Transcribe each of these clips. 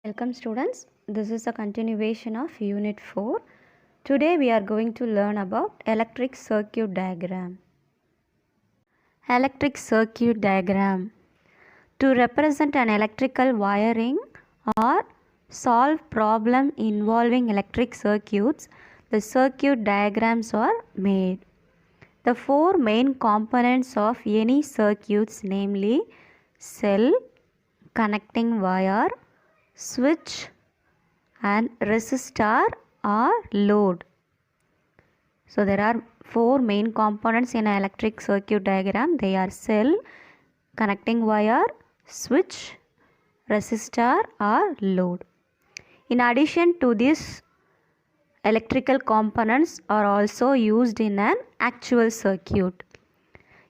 Welcome students, this is a continuation of Unit 4. Today we are going to learn about electric circuit diagram. Electric circuit diagram. To represent an electrical wiring or solve problem involving electric circuits, the circuit diagrams are made. The four main components of any circuits, namely cell, connecting wire, switch and resistor or load. So there are four main components in an electric circuit diagram. They are cell, connecting wire, switch, resistor or load. In addition to this, electrical components are also used in an actual circuit.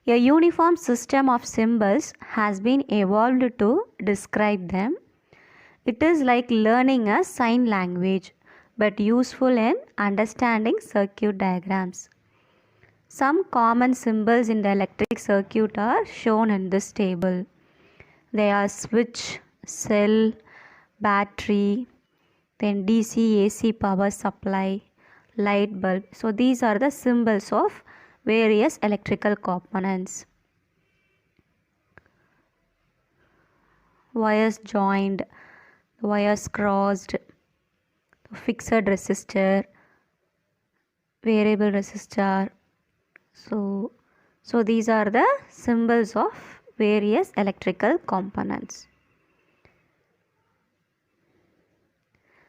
A uniform system of symbols has been evolved to describe them. It is like learning a sign language, but useful in understanding circuit diagrams. Some common symbols in the electric circuit are shown in this table. They are switch, cell, battery, then DC AC power supply, light bulb. So these are the symbols of various electrical components. Wires joined, wires crossed, fixed resistor, variable resistor. So these are the symbols of various electrical components.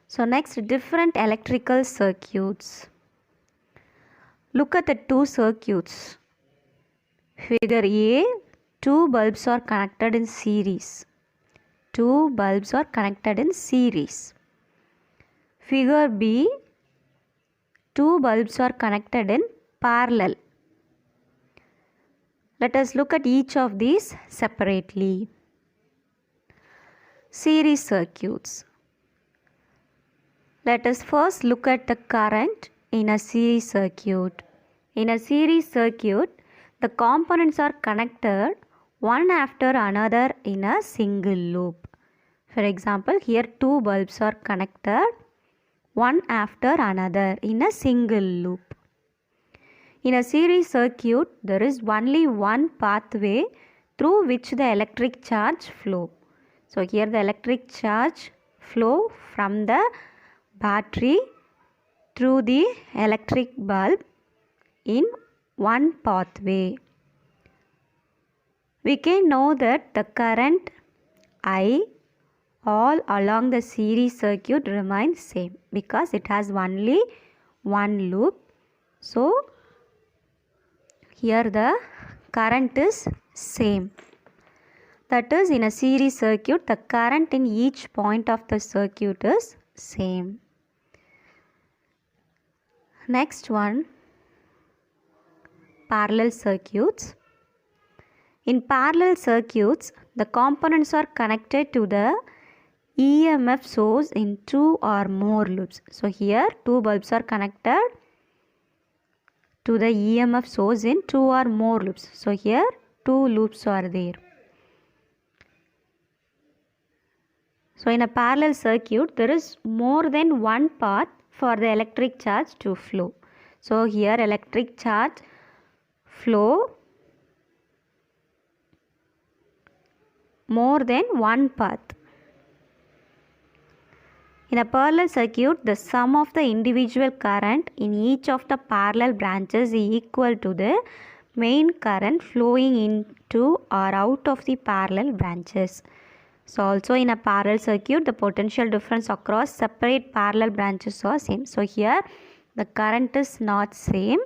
So next, different electrical circuits. Look at the two circuits. Figure A, two bulbs are connected in series. Two bulbs are connected in series. Figure B, two bulbs are connected in parallel. Let us look at each of these separately. Series circuits. Let us first look at the current in a series circuit. In a series circuit, the components are connected one after another in a single loop. For example, here two bulbs are connected one after another in a single loop. In a series circuit, there is only one pathway through which the electric charge flow. So here the electric charge flow from the battery through the electric bulb in one pathway. We can know that the current I all along the series circuit remains same because it has only one loop. So here the current is same. That is, in a series circuit, the current in each point of the circuit is same. Next one, parallel circuits. In parallel circuits, the components are connected to the EMF source in two or more loops. So here two bulbs are connected to the EMF source in two or more loops. So here two loops are there. So in a parallel circuit, there is more than one path for the electric charge to flow. So here electric charge flow more than one path. In a parallel circuit, the sum of the individual current in each of the parallel branches is equal to the main current flowing into or out of the parallel branches. So also in a parallel circuit, the potential difference across separate parallel branches are same. So here the current is not same.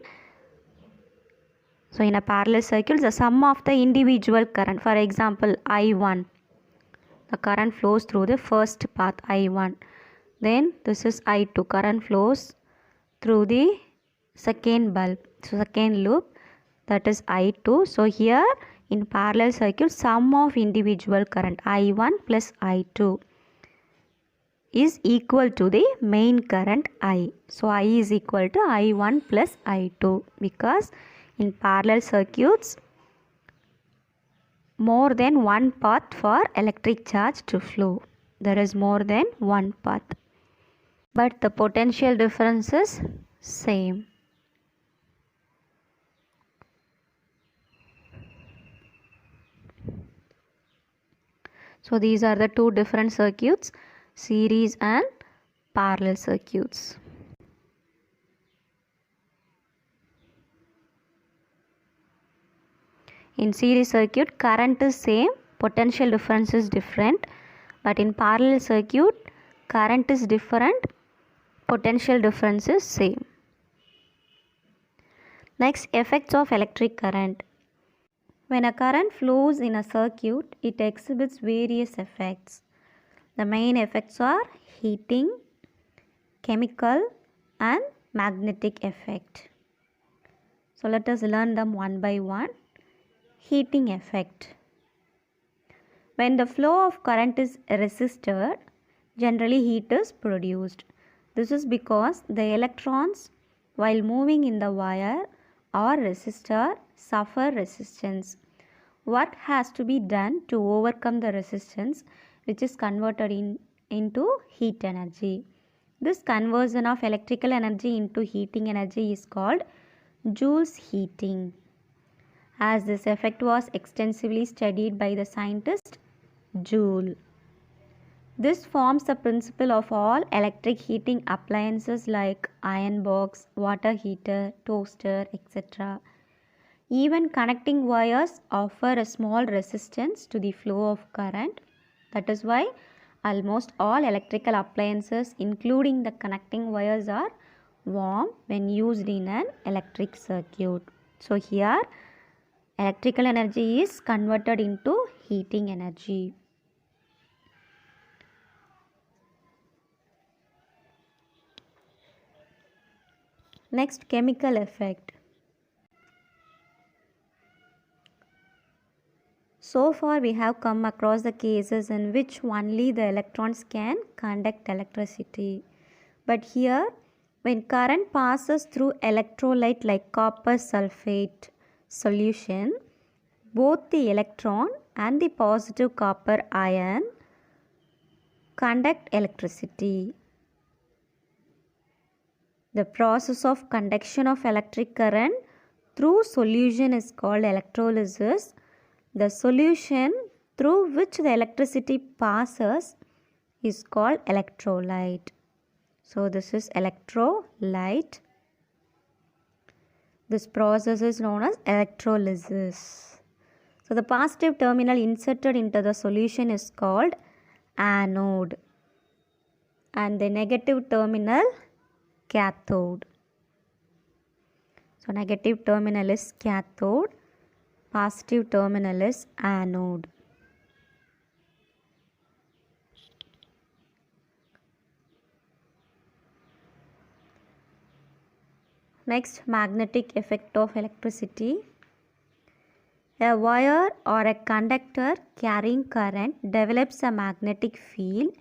So in a parallel circuit, the sum of the individual current, for example I1, the current flows through the first path I1. Then this is I2, current flows through the second bulb, so second loop, that is I2. So here in parallel circuit, sum of individual current I1 plus I2 is equal to the main current I. So I is equal to I1 plus I2 because in parallel circuits, more than one path for electric charge to flow. There is more than one path, but the potential difference is same. So these are the two different circuits, series and parallel circuits. In series circuit, current is same, potential difference is different, but in parallel circuit, current is different, potential difference is same. Next, effects of electric current. When a current flows in a circuit, it exhibits various effects. The main effects are heating, chemical and magnetic effect. So let us learn them one by one. Heating effect. When the flow of current is resisted, generally heat is produced. This is because the electrons, while moving in the wire or resistor, suffer resistance. What has to be done to overcome the resistance, which is converted into heat energy? This conversion of electrical energy into heating energy is called Joule's heating. As this effect was extensively studied by the scientist Joule. This forms the principle of all electric heating appliances like iron box, water heater, toaster, etc. Even connecting wires offer a small resistance to the flow of current. That is why almost all electrical appliances, including the connecting wires, are warm when used in an electric circuit. So here electrical energy is converted into heating energy. Next, chemical effect. So far we have come across the cases in which only the electrons can conduct electricity. But here, when current passes through electrolyte like copper sulfate solution, both the electron and the positive copper ion conduct electricity. The process of conduction of electric current through solution is called electrolysis. The solution through which the electricity passes is called electrolyte. So this is electrolyte. This process is known as electrolysis. So the positive terminal inserted into the solution is called anode and the negative terminal cathode. So negative terminal is cathode, positive terminal is anode. Next, magnetic effect of electricity. A wire or a conductor carrying current develops a magnetic field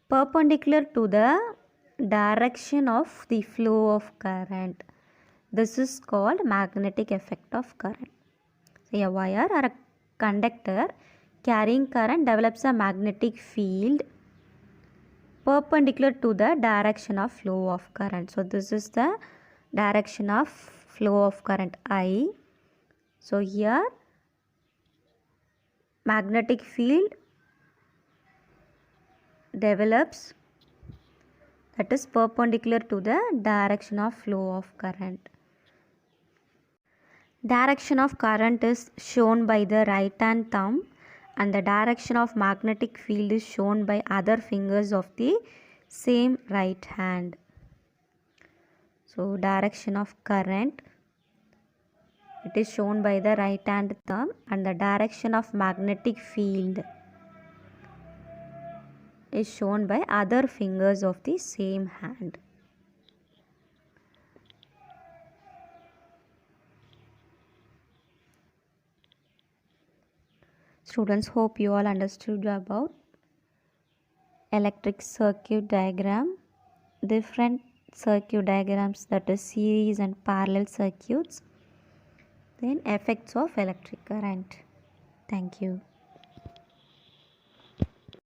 perpendicular to the direction of the flow of current. This is called magnetic effect of current. So, a wire or a conductor carrying current develops a magnetic field perpendicular to the direction of flow of current. So, this is the direction of flow of current I. So, here magnetic field develops that is perpendicular to the direction of flow of current. Direction of current is shown by the right hand thumb and the direction of magnetic field is shown by other fingers of the same right hand. So direction of current, it is shown by the right hand thumb and the direction of magnetic field is shown by other fingers of the same hand. Students, hope you all understood about electric circuit diagram, different circuit diagrams, that is series and parallel circuits, then effects of electric current. Thank you.